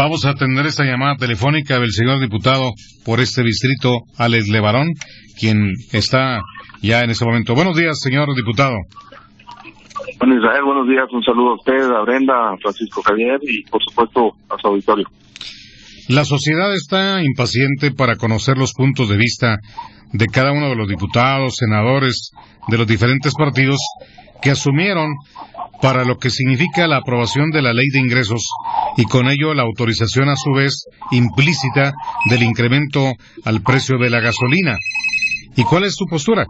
Vamos a atender esta llamada telefónica del señor diputado por este distrito, Alex Levarón, quien está ya en este momento. Buenos días, señor diputado. Bueno, Israel, buenos días. Un saludo a usted, a Brenda, a Francisco Javier y, por supuesto, a su auditorio. La sociedad está impaciente para conocer los puntos de vista de cada uno de los diputados, senadores de los diferentes partidos que asumieron para lo que significa la aprobación de la ley de ingresos y con ello la autorización a su vez implícita del incremento al precio de la gasolina. ¿Y cuál es su postura?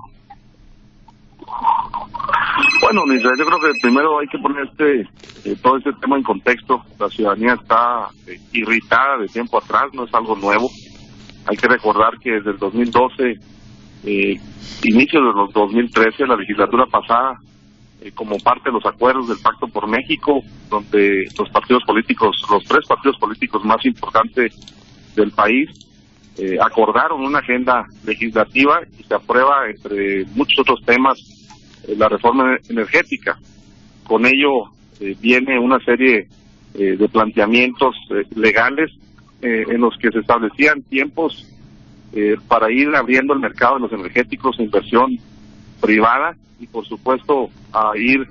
Bueno, Israel, yo creo que primero hay que poner todo este tema en contexto. La ciudadanía está irritada de tiempo atrás, no es algo nuevo. Hay que recordar que desde el 2012, inicio de los 2013, la legislatura pasada, como parte de los acuerdos del Pacto por México, donde los tres partidos políticos más importantes del país, acordaron una agenda legislativa y se aprueba, entre muchos otros temas, la reforma energética. Con ello viene una serie de planteamientos legales en los que se establecían tiempos para ir abriendo el mercado de los energéticos a inversión privada y, por supuesto, a ir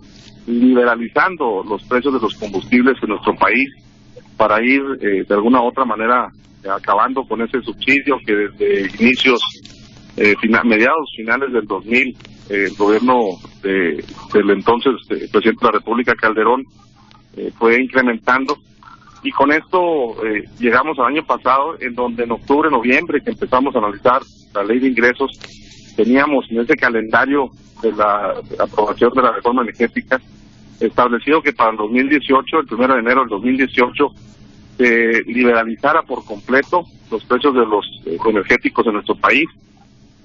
liberalizando los precios de los combustibles en nuestro país para ir de alguna u otra manera acabando con ese subsidio que desde inicios, finales del 2000, el gobierno del entonces presidente de la República, Calderón, fue incrementando. Y con esto llegamos al año pasado, en donde en octubre, noviembre, que empezamos a analizar la ley de ingresos, teníamos en ese calendario de la aprobación de la reforma energética establecido que para el 2018, el 1 de enero del 2018, se liberalizara por completo los precios de los energéticos en nuestro país.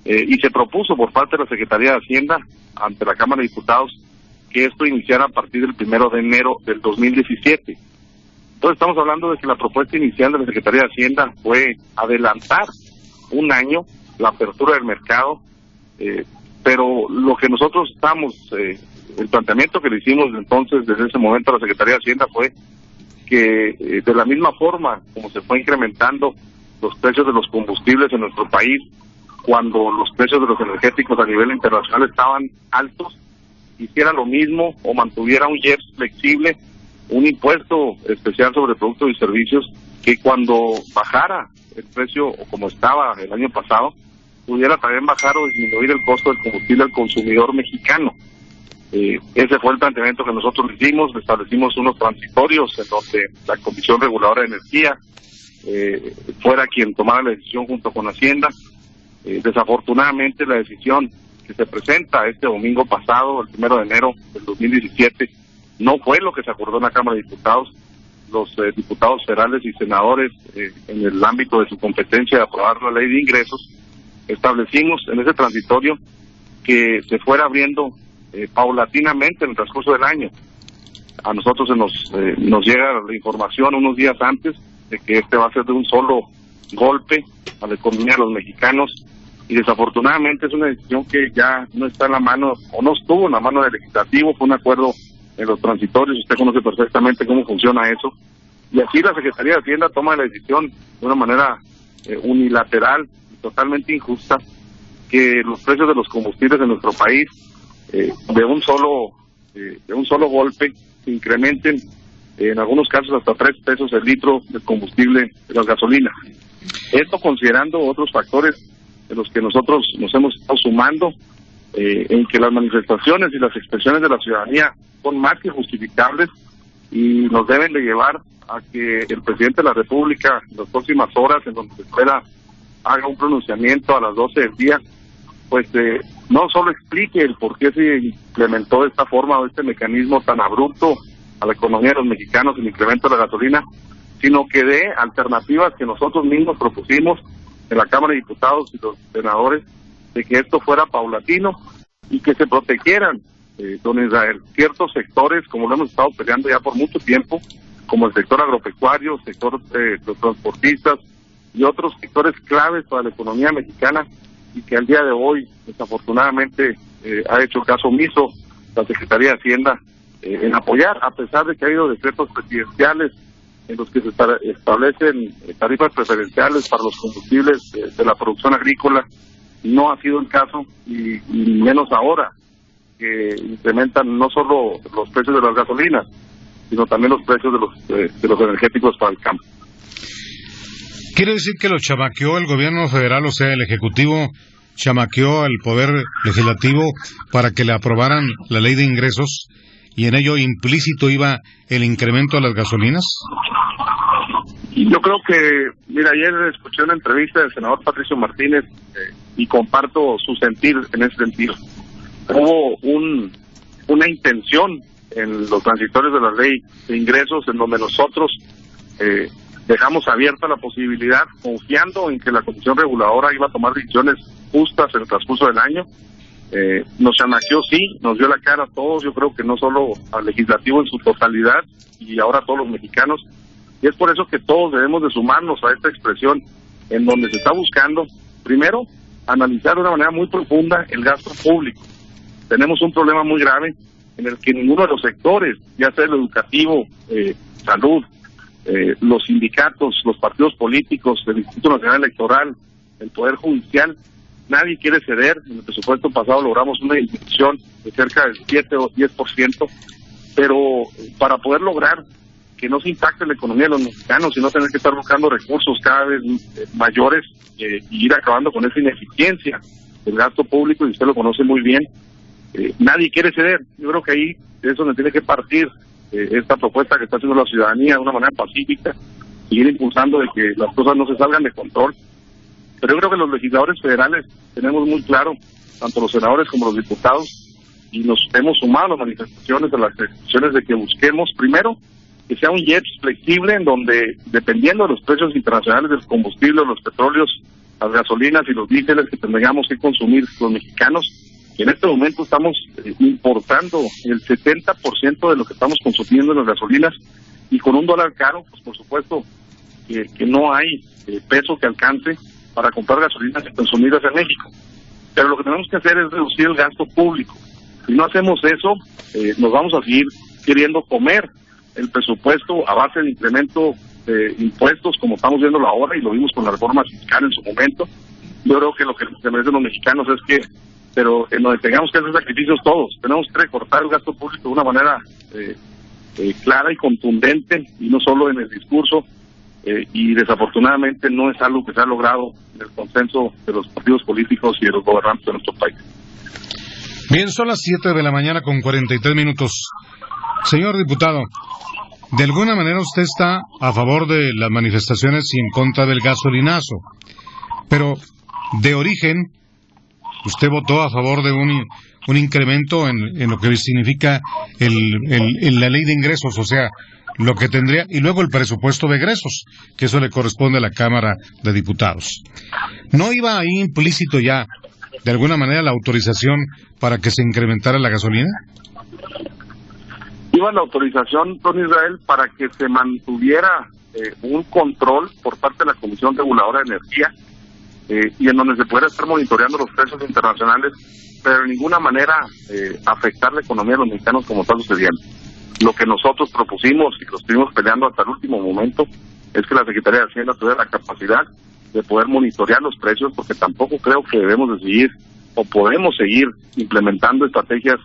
Y se propuso por parte de la Secretaría de Hacienda ante la Cámara de Diputados que esto iniciara a partir del 1 de enero del 2017. Entonces estamos hablando de que la propuesta inicial de la Secretaría de Hacienda fue adelantar un año la apertura del mercado, pero lo que nosotros el planteamiento que le hicimos entonces desde ese momento a la Secretaría de Hacienda fue que de la misma forma como se fue incrementando los precios de los combustibles en nuestro país, cuando los precios de los energéticos a nivel internacional estaban altos, hiciera lo mismo o mantuviera un IEPS flexible, un impuesto especial sobre productos y servicios, que cuando bajara el precio, o como estaba el año pasado, pudiera también bajar o disminuir el costo del combustible al consumidor mexicano. Ese fue el planteamiento que nosotros hicimos. Establecimos unos transitorios en donde la Comisión Reguladora de Energía fuera quien tomara la decisión junto con Hacienda. Desafortunadamente la decisión que se presenta este domingo pasado, el 1 de enero del 2017, no fue lo que se acordó en la Cámara de Diputados. Los diputados federales y senadores, en el ámbito de su competencia de aprobar la ley de ingresos, establecimos en ese transitorio que se fuera abriendo paulatinamente en el transcurso del año. A nosotros nos llega la información unos días antes de que este va a ser de un solo golpe a la economía de los mexicanos, y desafortunadamente es una decisión que ya no está en la mano, o no estuvo en la mano del legislativo. Fue un acuerdo en los transitorios, usted conoce perfectamente cómo funciona eso, y así la Secretaría de Hacienda toma la decisión de una manera unilateral y totalmente injusta, que los precios de los combustibles en nuestro país de un solo golpe se incrementen en algunos casos hasta 3 pesos el litro del combustible de la gasolina. Esto considerando otros factores de los que nosotros nos hemos estado sumando, en que las manifestaciones y las expresiones de la ciudadanía son más que justificables y nos deben de llevar a que el presidente de la República en las próximas horas, en donde se espera haga un pronunciamiento a las 12 del día, pues no solo explique el por qué se implementó de esta forma o este mecanismo tan abrupto a la economía de los mexicanos, el incremento de la gasolina, sino que dé alternativas que nosotros mismos propusimos en la Cámara de Diputados y los senadores, de que esto fuera paulatino y que se protegieran, don Israel, ciertos sectores, como lo hemos estado peleando ya por mucho tiempo, como el sector agropecuario, el sector de los transportistas y otros sectores claves para la economía mexicana, y que al día de hoy, desafortunadamente, ha hecho caso omiso la Secretaría de Hacienda en apoyar, a pesar de que ha habido decretos presidenciales en los que se establecen tarifas preferenciales para los combustibles de la producción agrícola. No ha sido el caso, y menos ahora, que incrementan no solo los precios de las gasolinas, sino también los precios de los energéticos para el campo. ¿Quiere decir que lo chamaqueó el gobierno federal, o sea, el Ejecutivo chamaqueó al Poder Legislativo para que le aprobaran la ley de ingresos, y en ello implícito iba el incremento de las gasolinas? Yo creo que, mira, ayer escuché una entrevista del senador Patricio Martínez y comparto su sentir en ese sentido. Hubo una intención en los transitorios de la ley de ingresos en donde nosotros dejamos abierta la posibilidad, confiando en que la Comisión Reguladora iba a tomar decisiones justas en el transcurso del año. Nos chamaqueó, sí, nos dio la cara a todos, yo creo que no solo al legislativo en su totalidad, y ahora a todos los mexicanos, y es por eso que todos debemos de sumarnos a esta expresión en donde se está buscando, primero, analizar de una manera muy profunda el gasto público. Tenemos un problema muy grave en el que ninguno de los sectores, ya sea el educativo, salud, los sindicatos, los partidos políticos, el Instituto Nacional Electoral, el Poder Judicial, nadie quiere ceder. En el presupuesto pasado logramos una disminución de cerca del 7 o 10%, pero para poder lograr que no se impacte la economía de los mexicanos y no tener que estar buscando recursos cada vez mayores y ir acabando con esa ineficiencia del gasto público, y usted lo conoce muy bien, nadie quiere ceder. Yo creo que ahí es donde tiene que partir esta propuesta que está haciendo la ciudadanía de una manera pacífica, seguir impulsando de que las cosas no se salgan de control. Pero yo creo que los legisladores federales tenemos muy claro, tanto los senadores como los diputados, y nos hemos sumado a las manifestaciones, a las decisiones de que busquemos, primero, que sea un IEPS flexible en donde, dependiendo de los precios internacionales del combustible, los petróleos, las gasolinas y los diéseles que tengamos que consumir los mexicanos, que en este momento estamos importando el 70% de lo que estamos consumiendo en las gasolinas, y con $1 caro, pues por supuesto que no hay peso que alcance para comprar gasolinas y consumirlas en México. Pero lo que tenemos que hacer es reducir el gasto público. Si no hacemos eso, nos vamos a seguir queriendo comer el presupuesto a base de incremento de impuestos, como estamos viendo ahora, y lo vimos con la reforma fiscal en su momento. Yo creo que lo que se merecen los mexicanos es que, pero en donde tengamos que hacer sacrificios todos, tenemos que recortar el gasto público de una manera clara y contundente, y no solo en el discurso, y desafortunadamente no es algo que se ha logrado en el consenso de los partidos políticos y de los gobernantes de nuestro país. Bien, son las 7 de la mañana con 43 minutos. Señor diputado, de alguna manera usted está a favor de las manifestaciones y en contra del gasolinazo, pero de origen usted votó a favor de un incremento en lo que significa la ley de ingresos, o sea, lo que tendría, y luego el presupuesto de egresos, que eso le corresponde a la Cámara de Diputados. ¿No iba ahí implícito ya, de alguna manera, la autorización para que se incrementara la gasolina? Iba la autorización, don Israel, para que se mantuviera un control por parte de la Comisión Reguladora de Energía, y en donde se pudiera estar monitoreando los precios internacionales, pero de ninguna manera afectar la economía de los mexicanos como está sucediendo. Lo que nosotros propusimos y lo estuvimos peleando hasta el último momento es que la Secretaría de Hacienda tuviera la capacidad de poder monitorear los precios, porque tampoco creo que debemos de seguir o podemos seguir implementando estrategias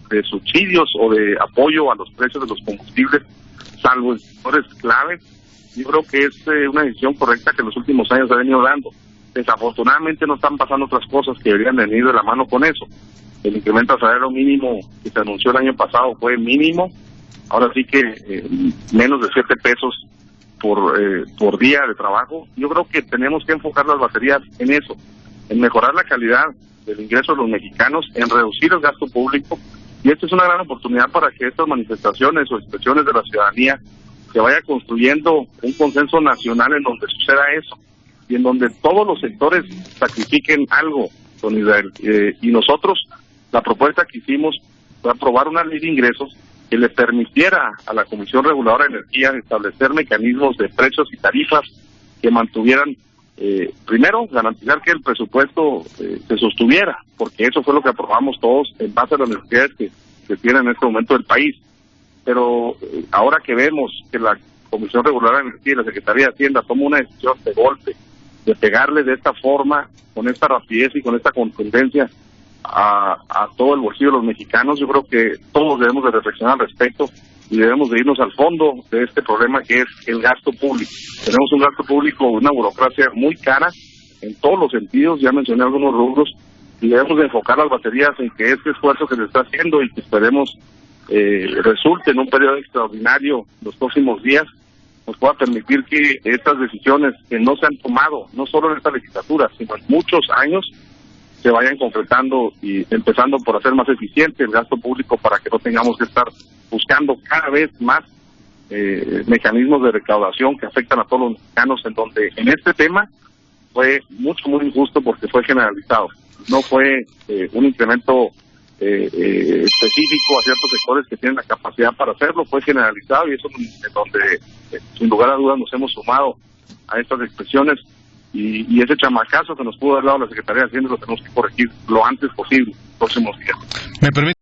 de subsidios o de apoyo a los precios de los combustibles, salvo en sectores clave. Yo creo que es una decisión correcta que en los últimos años se ha venido dando. Desafortunadamente no están pasando otras cosas que deberían venir de la mano con eso. El incremento al salario mínimo que se anunció el año pasado fue mínimo. Ahora sí que menos de 7 pesos por día de trabajo. Yo creo que tenemos que enfocar las baterías en eso, en mejorar la calidad del ingreso de los mexicanos, en reducir el gasto público, y esto es una gran oportunidad para que estas manifestaciones o expresiones de la ciudadanía se vaya construyendo un consenso nacional en donde suceda eso, y en donde todos los sectores sacrifiquen algo, don Israel. Y nosotros, la propuesta que hicimos fue aprobar una ley de ingresos que le permitiera a la Comisión Reguladora de Energía establecer mecanismos de precios y tarifas que mantuvieran, primero, garantizar que el presupuesto se sostuviera, porque eso fue lo que aprobamos todos en base a las necesidades que tiene en este momento el país. Pero ahora que vemos que la Comisión Regular de Energía y la Secretaría de Hacienda toma una decisión de golpe, de pegarle de esta forma, con esta rapidez y con esta contundencia a todo el bolsillo de los mexicanos, yo creo que todos debemos de reflexionar al respecto y debemos de irnos al fondo de este problema, que es el gasto público. Tenemos un gasto público, una burocracia muy cara en todos los sentidos, ya mencioné algunos rubros, y debemos de enfocar las baterías en que este esfuerzo que se está haciendo y que esperemos resulte en un periodo extraordinario los próximos días, nos pueda permitir que estas decisiones que no se han tomado, no solo en esta legislatura, sino en muchos años, se vayan concretando y empezando por hacer más eficiente el gasto público para que no tengamos que estar buscando cada vez más mecanismos de recaudación que afectan a todos los mexicanos, en donde en este tema fue muy injusto porque fue generalizado. No fue un incremento específico a ciertos sectores que tienen la capacidad para hacerlo, fue generalizado, y eso es donde sin lugar a dudas nos hemos sumado a estas expresiones, y ese chamacazo que nos pudo haber dado la Secretaría de Hacienda lo tenemos que corregir lo antes posible, próximos días. ¿Me permite?